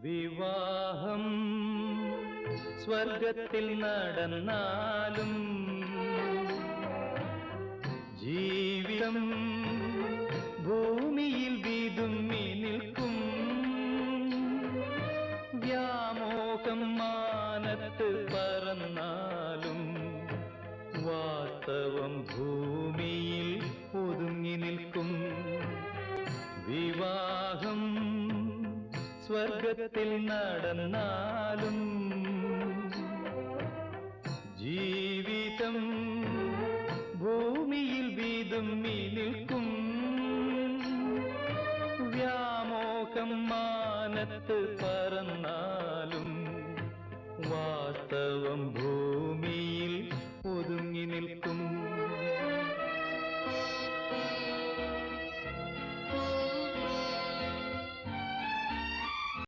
വിവാഹം സ്വർഗത്തിൽ നടന്നാലും ജീവിതം ഭൂമിയിൽ വിതുമ്മി നിൽക്കും. വ്യാമോഹം മാനത്ത് പറന്നാലും വാസ്തവം ഭൂമിയിൽ ഒതുങ്ങി നിൽക്കും. വിവാഹം സ്വർഗത്തിൽ നടന്നാലും ജീവിതം ഭൂമിയിൽ വിതുമ്മി നിൽക്കും. വ്യാമോഹം മാനത്ത് പറന്നാലും